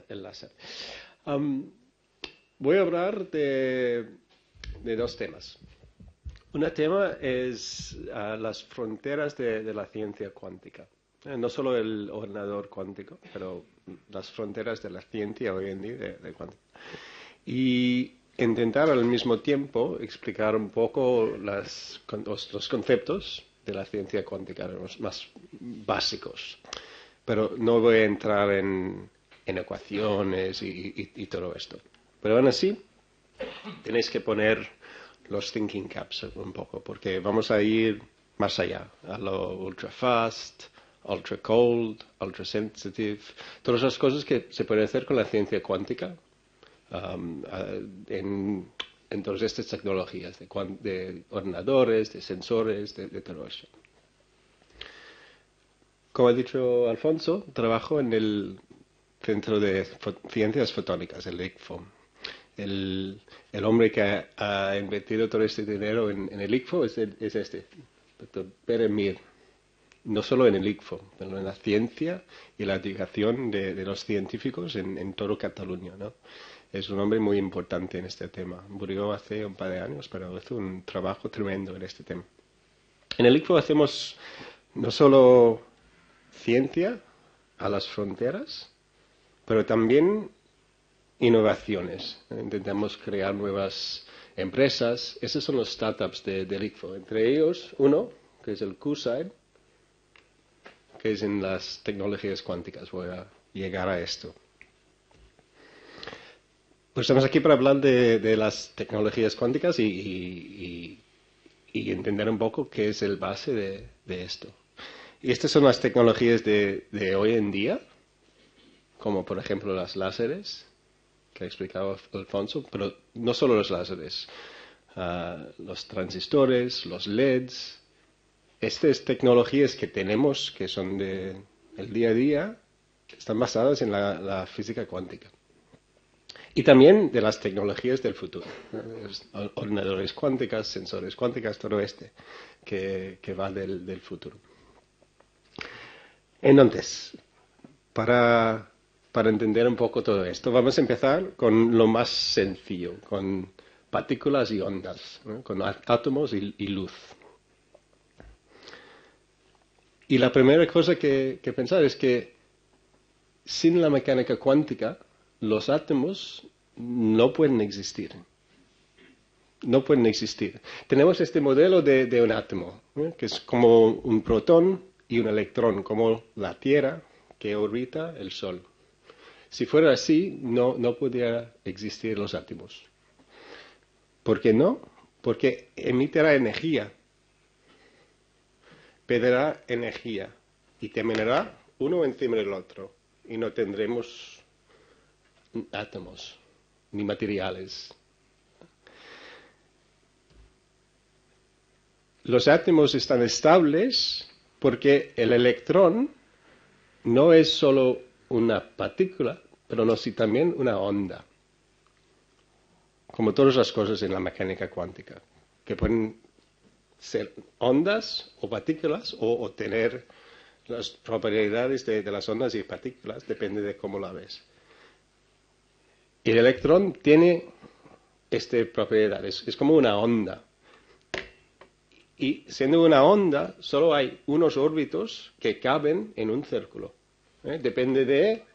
el láser. Voy a hablar de dos temas. Un tema es las fronteras de la ciencia cuántica. No solo el ordenador cuántico, pero las fronteras de la ciencia hoy en día de cuántica. Y intentar al mismo tiempo explicar un poco los conceptos de la ciencia cuántica, los más básicos. Pero no voy a entrar en ecuaciones y todo esto. Pero aún así, tenéis que poner los thinking caps un poco, porque vamos a ir más allá, a lo ultra fast, ultra cold, ultra sensitive, todas las cosas que se pueden hacer con la ciencia cuántica en todas estas tecnologías de ordenadores, de sensores, de todo eso. Como ha dicho Alfonso, trabajo en el Centro de Ciencias Fotónicas, el ICFO. El hombre que ha invertido todo este dinero en el ICFO es este, Dr. Pere Mir. No solo en el ICFO, pero en la ciencia y la educación de los científicos en todo Cataluña, ¿no? Es un hombre muy importante en este tema. Murió hace un par de años, pero hizo un trabajo tremendo en este tema. En el ICFO hacemos no solo ciencia a las fronteras, pero también innovaciones. Intentamos crear nuevas empresas. Esos son los startups del ICFO. Entre ellos, uno, que es el QSide, que es en las tecnologías cuánticas. Voy a llegar a esto. Pues estamos aquí para hablar de las tecnologías cuánticas y entender un poco qué es el base de esto. Y estas son las tecnologías de hoy en día, como por ejemplo las láseres, que ha explicado Alfonso, pero no solo los láseres, los transistores, los LEDs. Estas tecnologías que tenemos, que son del día a día, están basadas en la física cuántica. Y también de las tecnologías del futuro, ordenadores cuánticas, sensores cuánticas, todo que va del futuro. Entonces, para entender un poco todo esto, vamos a empezar con lo más sencillo, con partículas y ondas, ¿no? Con átomos y luz. Y la primera cosa que pensar es que sin la mecánica cuántica, los átomos no pueden existir. No pueden existir. Tenemos este modelo de un átomo, ¿eh? Que es como un protón y un electrón, como la Tierra que orbita el Sol. Si fuera así, no podría existir los átomos. ¿Por qué no? Porque emitirá energía. Perderá energía y terminará uno encima del otro. Y no tendremos átomos ni materiales. Los átomos están estables porque el electrón no es solo una partícula, pero no, sí también una onda. Como todas las cosas en la mecánica cuántica, que pueden ser ondas o partículas o tener las propiedades de las ondas y partículas, depende de cómo la ves. Y el electrón tiene esta propiedad, es como una onda. Y siendo una onda, solo hay unos órbitos que caben en un círculo. Depende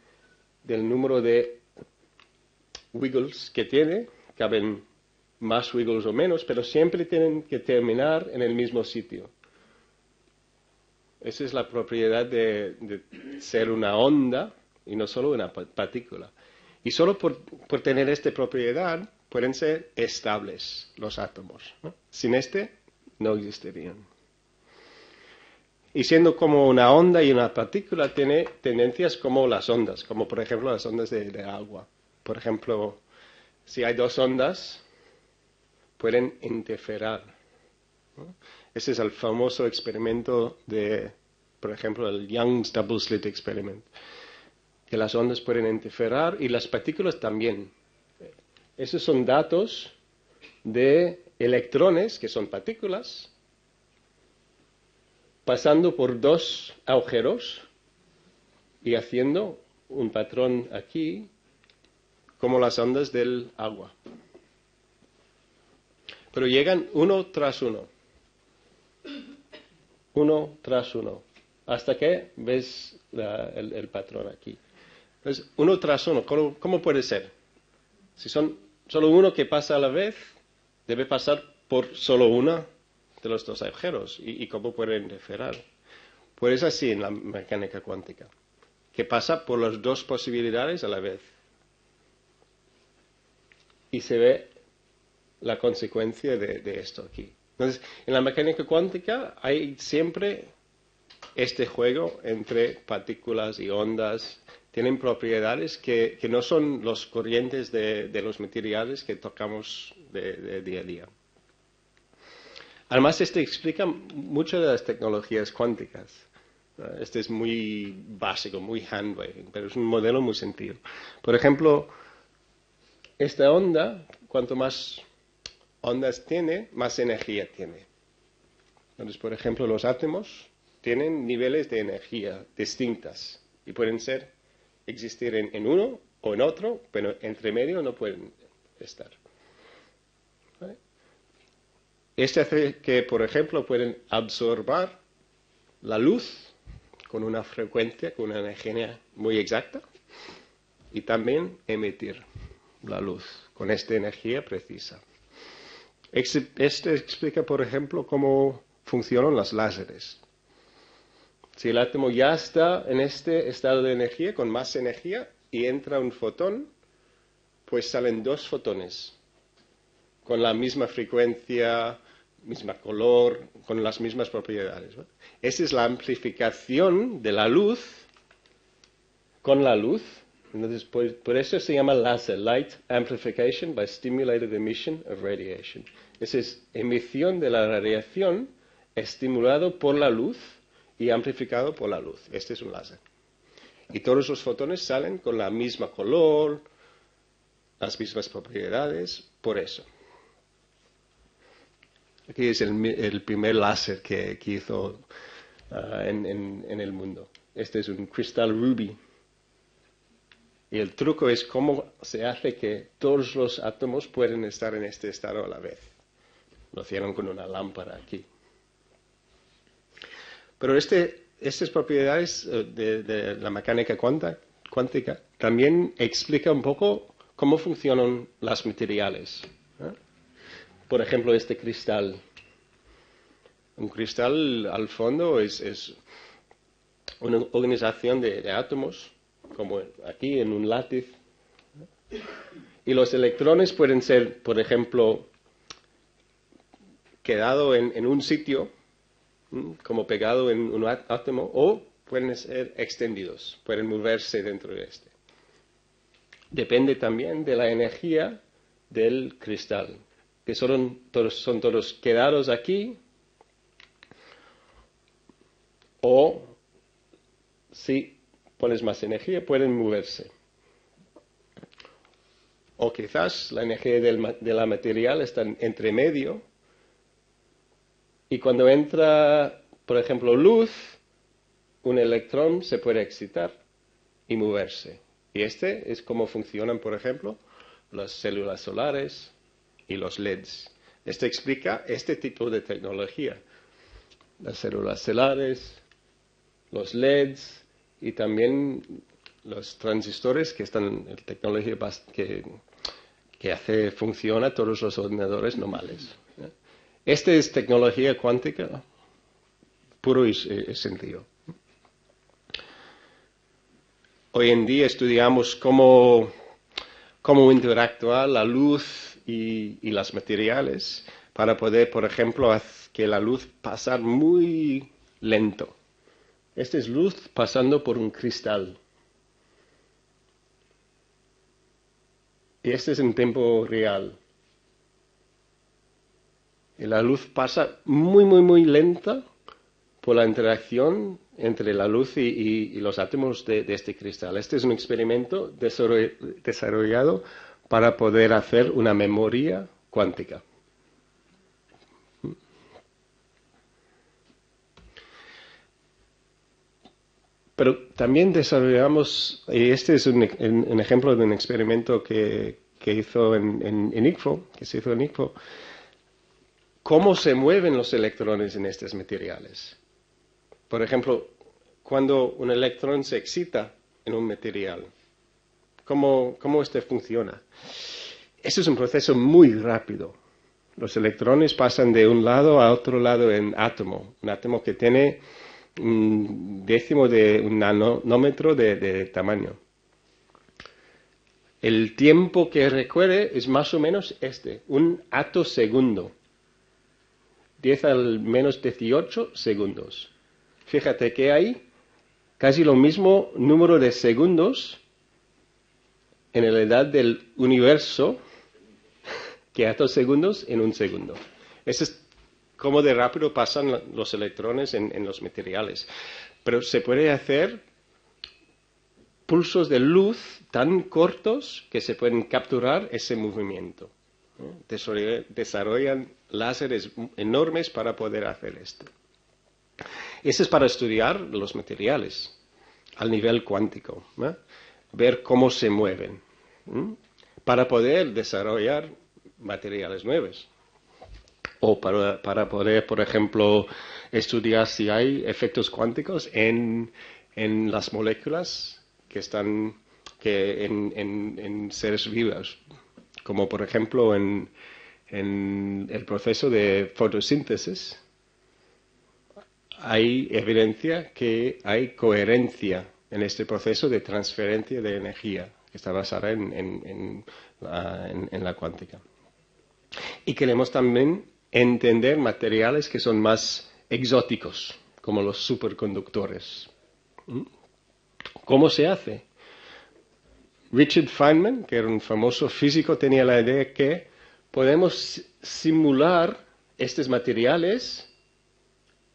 del número de wiggles que tiene, caben más wiggles o menos, pero siempre tienen que terminar en el mismo sitio. Esa es la propiedad de ser una onda y no solo una partícula. Y solo por tener esta propiedad pueden ser estables los átomos, ¿no? Sin no existirían. Y siendo como una onda y una partícula, tiene tendencias como las ondas, como por ejemplo las ondas de agua. Por ejemplo, si hay dos ondas, pueden interferir, ¿no? Ese es el famoso experimento por ejemplo, el Young's Double Slit Experiment, que las ondas pueden interferir y las partículas también. Esos son datos de electrones, que son partículas, pasando por dos agujeros y haciendo un patrón aquí como las ondas del agua. Pero llegan uno tras uno. Uno tras uno. Hasta que ves el patrón aquí. Entonces, uno tras uno, ¿cómo puede ser? Si son solo uno que pasa a la vez, debe pasar por solo uno de los dos agujeros. ¿Y cómo puede interferir? Pues es así en la mecánica cuántica, que pasa por las dos posibilidades a la vez. Y se ve la consecuencia de esto aquí. Entonces, en la mecánica cuántica hay siempre este juego entre partículas y ondas. Tienen propiedades que no son los corrientes de los materiales que tocamos de día a día. Además, este explica muchas de las tecnologías cuánticas. Este es muy básico, muy handwaving, pero es un modelo muy sencillo. Por ejemplo, esta onda, cuanto más ondas tiene, más energía tiene. Entonces, por ejemplo, los átomos tienen niveles de energía distintas y pueden existir en uno o en otro, pero entre medio no pueden estar. ¿Vale? Este hace que, por ejemplo, pueden absorber la luz con una frecuencia, con una energía muy exacta, y también emitir la luz con esta energía precisa. Este explica, por ejemplo, cómo funcionan los láseres. Si el átomo ya está en este estado de energía, con más energía, y entra un fotón, pues salen dos fotones, con la misma frecuencia, misma color, con las mismas propiedades, ¿no? Esa es la amplificación de la luz con la luz. Entonces, por eso se llama láser, Light Amplification by Stimulated Emission of Radiation. Esa es emisión de la radiación estimulado por la luz y amplificado por la luz. Este es un láser. Y todos los fotones salen con la misma color, las mismas propiedades, por eso. Aquí es el primer láser que hizo en el mundo. Este es un cristal rubí. Y el truco es cómo se hace que todos los átomos pueden estar en este estado a la vez. Lo hicieron con una lámpara aquí. Pero estas propiedades de la mecánica cuántica también explica un poco cómo funcionan los materiales. Por ejemplo, este cristal. Un cristal al fondo es una organización de átomos, como aquí en un lápiz. Y los electrones pueden ser, por ejemplo, quedado en un sitio, como pegado en un átomo, o pueden ser extendidos, pueden moverse dentro de este. Depende también de la energía del cristal, que son todos quedados aquí, o si pones más energía, pueden moverse. O quizás la energía de la material está entre medio, y cuando entra, por ejemplo, luz, un electrón se puede excitar y moverse. Y este es cómo funcionan, por ejemplo, las células solares y los LEDs. Este explica este tipo de tecnología. Las células solares, los LEDs y también los transistores, que están en tecnología que funciona todos los ordenadores normales. Esta es tecnología cuántica puro y sencillo. Hoy en día estudiamos cómo interactúa la luz y los materiales para poder, por ejemplo, hacer que la luz pase muy lento. Esta es luz pasando por un cristal. Y este es en tiempo real. Y la luz pasa muy lenta por la interacción entre la luz y los átomos de este cristal. Este es un experimento desarrollado para poder hacer una memoria cuántica. Pero también desarrollamos, y este es un ejemplo de un experimento que hizo en ICFO, que se hizo en ICFO, cómo se mueven los electrones en estos materiales. Por ejemplo, cuando un electrón se excita en un material, ¿cómo este funciona? Este es un proceso muy rápido. Los electrones pasan de un lado a otro lado en átomo, un átomo que tiene un décimo de un nanómetro de tamaño. El tiempo que requiere es más o menos un atosegundo. 10 al menos 18 segundos. Fíjate que hay casi lo mismo número de segundos en la edad del universo que atosegundos en un segundo. Eso es cómo de rápido pasan los electrones en los materiales. Pero se puede hacer pulsos de luz tan cortos que se pueden capturar ese movimiento. Desarrollan láseres enormes para poder hacer esto. Eso es para estudiar los materiales al nivel cuántico, ¿no? Ver cómo se mueven, para poder desarrollar materiales nuevos. O para poder, por ejemplo, estudiar si hay efectos cuánticos en las moléculas que están en seres vivos, como por ejemplo en el proceso de fotosíntesis. Hay evidencia que hay coherencia en este proceso de transferencia de energía que está basada en la cuántica. Y queremos también entender materiales que son más exóticos, como los superconductores. ¿Cómo se hace? Richard Feynman, que era un famoso físico, tenía la idea que podemos simular estos materiales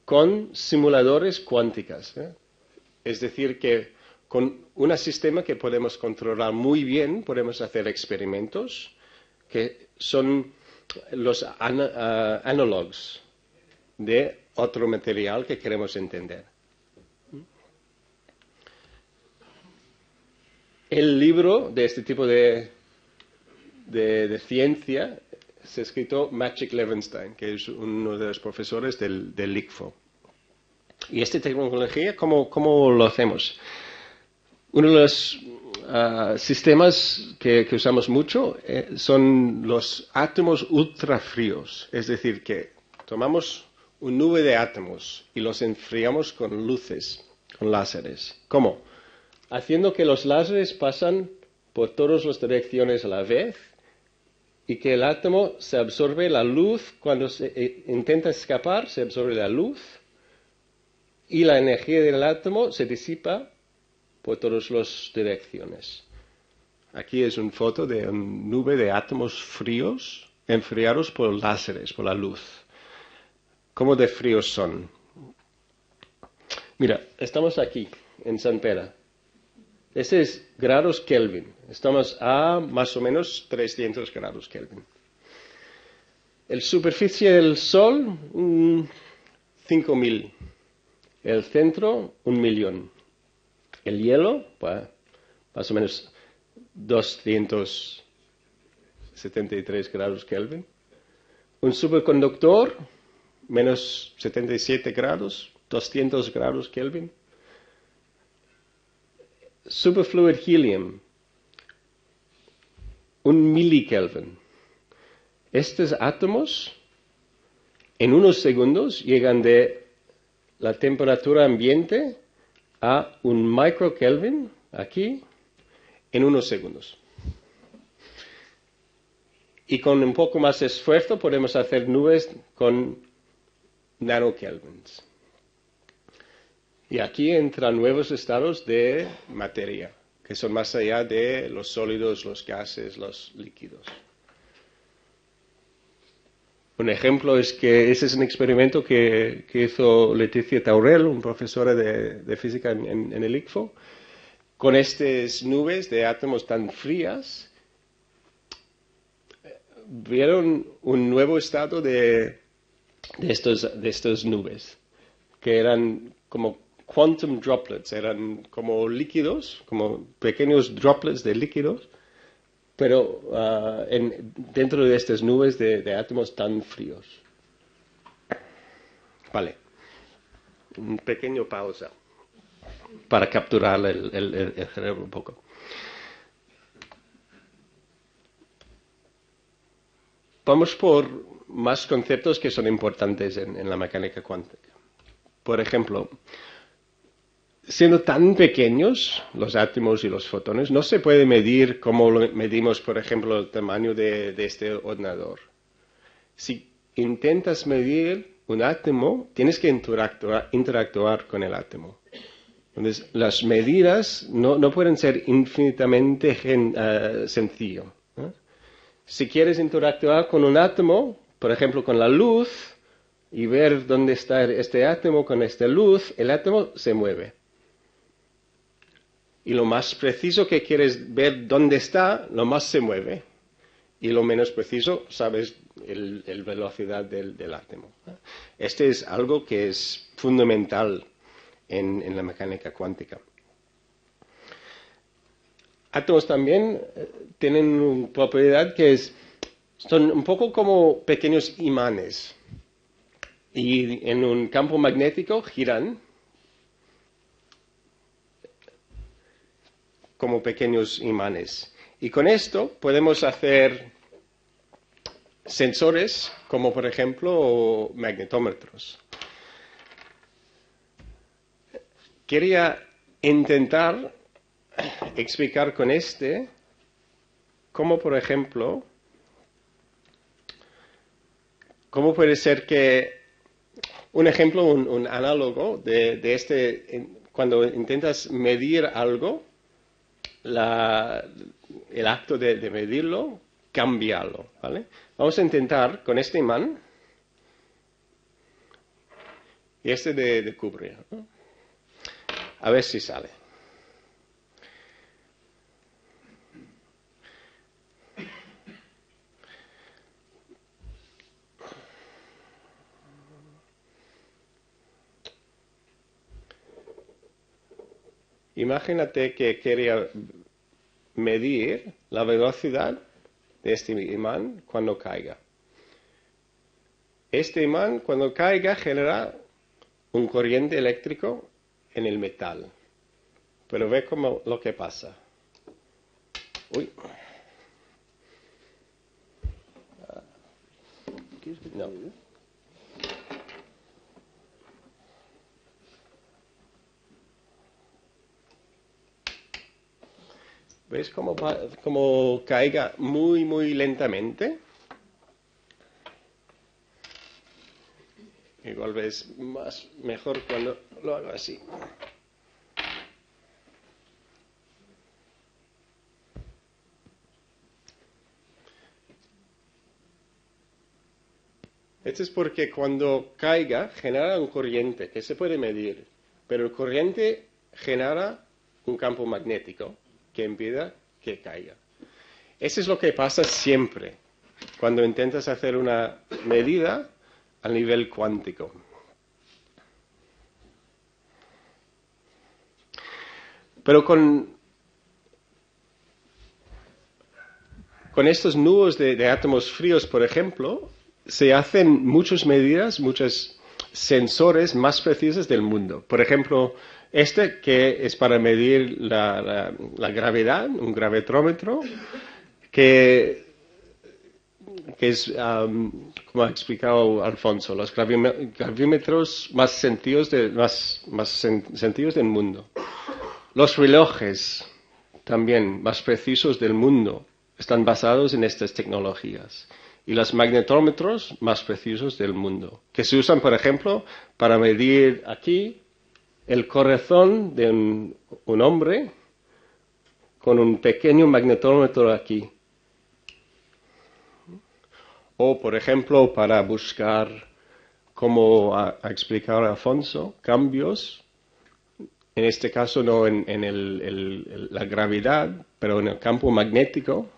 con simuladores cuánticos. Es decir, que con un sistema que podemos controlar muy bien, podemos hacer experimentos que son los análogos de otro material que queremos entender. El libro de este tipo de ciencia se ha escrito Maciej Levenstein, que es uno de los profesores del ICFO. ¿Y esta tecnología cómo lo hacemos? Uno de los sistemas que usamos mucho son los átomos ultrafríos. Es decir, que tomamos una nube de átomos y los enfriamos con luces, con láseres. ¿Cómo? Haciendo que los láseres pasan por todas las direcciones a la vez y que el átomo se absorbe la luz. Cuando se intenta escapar, se absorbe la luz y la energía del átomo se disipa por todas las direcciones. Aquí es una foto de una nube de átomos fríos enfriados por láseres, por la luz. ¿Cómo de fríos son? Mira, estamos aquí, en Sant Pere. Ese es grados Kelvin. Estamos a más o menos 300 grados Kelvin. La superficie del Sol, 5.000. El centro, 1.000.000. El hielo, más o menos 273 grados Kelvin. Un superconductor, menos 77 grados, 200 grados Kelvin. Superfluid helium, 1 milikelvin. Estos átomos en unos segundos llegan de la temperatura ambiente a 1 microkelvin, aquí, en unos segundos. Y con un poco más de esfuerzo podemos hacer nubes con nanokelvins. Y aquí entran nuevos estados de materia, que son más allá de los sólidos, los gases, los líquidos. Un ejemplo es que ese es un experimento que hizo Leticia Taurel, una profesora de física en el ICFO, con estas nubes de átomos tan frías. Vieron un nuevo estado de estas nubes, que eran como quantum droplets, eran como líquidos, como pequeños droplets de líquidos, pero dentro de estas nubes de átomos tan fríos. Vale, un pequeño pausa para capturar el cerebro un poco. Vamos por más conceptos que son importantes en la mecánica cuántica. Por ejemplo, siendo tan pequeños los átomos y los fotones, no se puede medir como lo medimos, por ejemplo, el tamaño de este ordenador. Si intentas medir un átomo, tienes que interactuar con el átomo. Entonces, las medidas no pueden ser infinitamente sencillo. Si quieres interactuar con un átomo, por ejemplo, con la luz, y ver dónde está este átomo con esta luz, el átomo se mueve. Y lo más preciso que quieres ver dónde está, lo más se mueve. Y lo menos preciso, sabes la velocidad del átomo. Este es algo que es fundamental en la mecánica cuántica. Átomos también tienen una propiedad que son un poco como pequeños imanes. Y en un campo magnético giran como pequeños imanes. Y con esto podemos hacer sensores como, por ejemplo, magnetómetros. Quería intentar explicar con cómo, por ejemplo, cómo puede ser que un ejemplo, un análogo de cuando intentas medir algo, el acto de medirlo, cambiarlo, ¿vale? Vamos a intentar con este imán y de cubrir, ¿no? A ver si sale. Imagínate que quería medir la velocidad de este imán cuando caiga. Este imán, cuando caiga, genera un corriente eléctrico en el metal. Pero ve lo que pasa. Uy. No. ¿Ves cómo caiga muy, muy lentamente? Igual ves mejor cuando lo hago así. Esto es porque cuando caiga genera un corriente que se puede medir, pero el corriente genera un campo magnético que impida que caiga. Eso es lo que pasa siempre cuando intentas hacer una medida a nivel cuántico. Pero con estos nubes de átomos fríos, por ejemplo, se hacen muchas medidas, muchos sensores más precisos del mundo. Por ejemplo, que es para medir la gravedad, un gravetrómetro, que es, como ha explicado Alfonso, los gravímetros más sencillos del mundo. Los relojes, también más precisos del mundo, están basados en estas tecnologías. Y los magnetómetros más precisos del mundo, que se usan, por ejemplo, para medir aquí el corazón de un hombre con un pequeño magnetómetro aquí. O, por ejemplo, para buscar, como ha explicado Alfonso, cambios, en este caso no en la gravedad, pero en el campo magnético,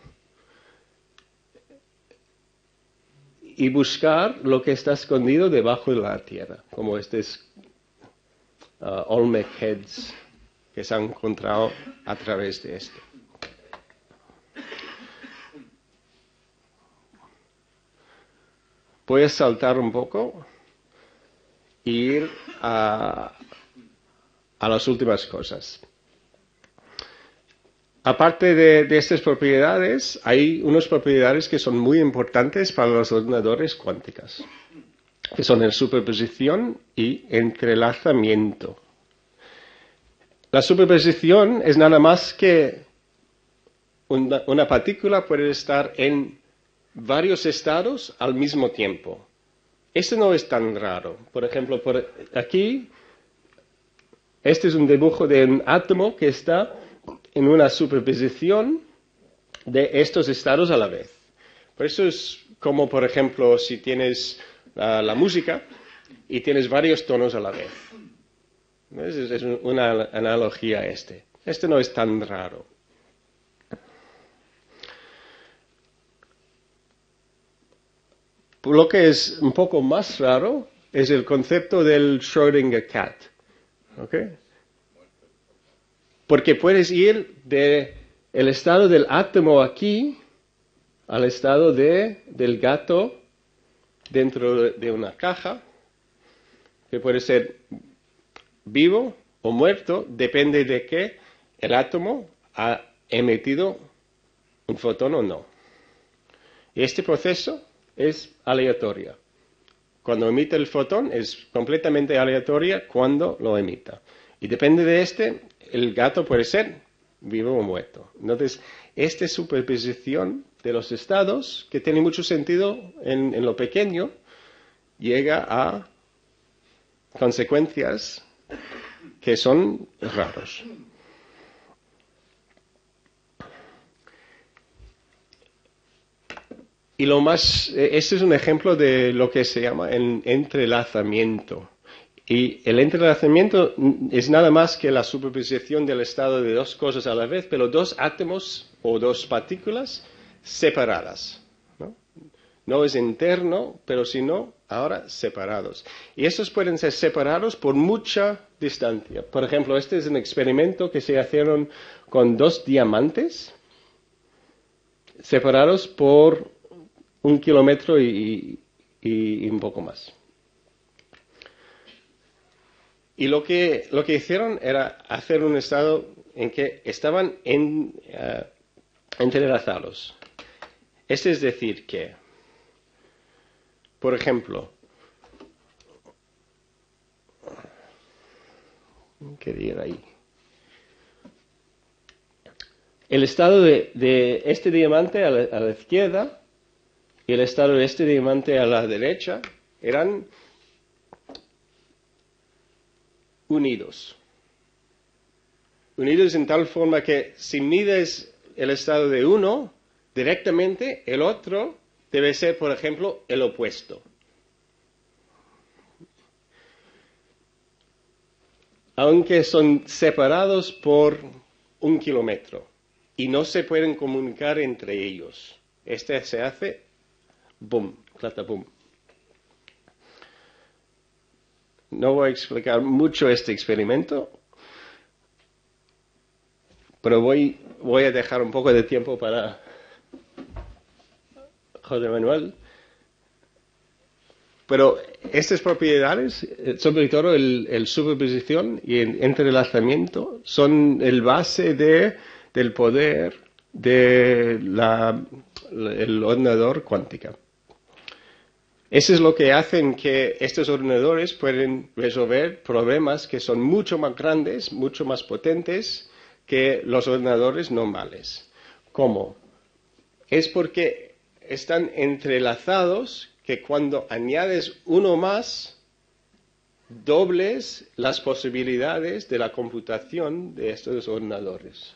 y buscar lo que está escondido debajo de la Tierra, como Olmec Heads que se han encontrado a través de esto. Voy a saltar un poco e ir a las últimas cosas. Aparte de estas propiedades, hay unas propiedades que son muy importantes para los ordenadores cuánticos, que son la superposición y entrelazamiento. La superposición es nada más que una partícula puede estar en varios estados al mismo tiempo. Esto no es tan raro. Por ejemplo, aquí, este es un dibujo de un átomo que está en una superposición de estos estados a la vez. Por eso es como, por ejemplo, si tienes la música y tienes varios tonos a la vez. Es una analogía a este. Este no es tan raro. Lo que es un poco más raro es el concepto del Schrödinger cat. ¿Okay? Porque puedes ir del estado del átomo aquí al estado del gato dentro de una caja, que puede ser vivo o muerto, depende de que el átomo ha emitido un fotón o no. Y este proceso es aleatorio. Cuando emite el fotón es completamente aleatoria cuando lo emita. Y depende de el gato puede ser vivo o muerto. Entonces, esta superposición de los estados, que tiene mucho sentido en lo pequeño, llega a consecuencias que son raros. Y este es un ejemplo de lo que se llama el entrelazamiento. Y el entrelazamiento es nada más que la superposición del estado de dos cosas a la vez, pero dos átomos o dos partículas separadas. No es interno, pero sino ahora separados. Y estos pueden ser separados por mucha distancia. Por ejemplo, este es un experimento que se hicieron con dos diamantes separados por 1 kilómetro y un poco más. Y lo que hicieron era hacer un estado en que estaban entrelazados. Es decir que, por ejemplo, quería ir ahí. El estado de este diamante a la izquierda y el estado de este diamante a la derecha eran unidos. Unidos en tal forma que si mides el estado de uno directamente, el otro debe ser, por ejemplo, el opuesto. Aunque son separados por 1 kilómetro y no se pueden comunicar entre ellos. Se hace boom, clatabum. No voy a explicar mucho este experimento, pero voy a dejar un poco de tiempo para José Manuel. Pero estas propiedades, sobre todo el superposición y el entrelazamiento, son el base del poder del ordenador cuántico. Eso es lo que hacen que estos ordenadores pueden resolver problemas que son mucho más grandes, mucho más potentes que los ordenadores normales. ¿Cómo? Es porque están entrelazados que cuando añades uno más, dobles las posibilidades de la computación de estos ordenadores.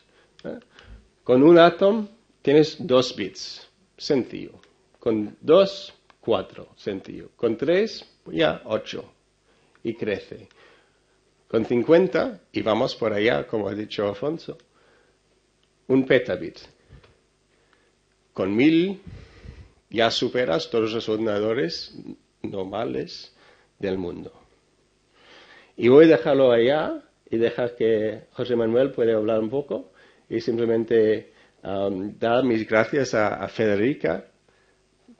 Con un átomo tienes 2 bits, sencillo. Con 2, 4, sencillo. Con 3, ya 8. Y crece. Con 50, y vamos por allá, como ha dicho Alfonso, 1 petabit. Con 1000 ya superas todos los ordenadores normales del mundo. Y voy a dejarlo allá y dejar que José Manuel pueda hablar un poco y simplemente dar mis gracias a Federica,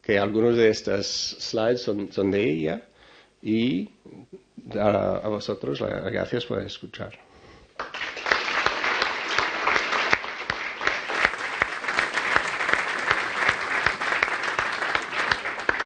que algunos de estos slides son de ella, y dar a vosotros las gracias por escuchar.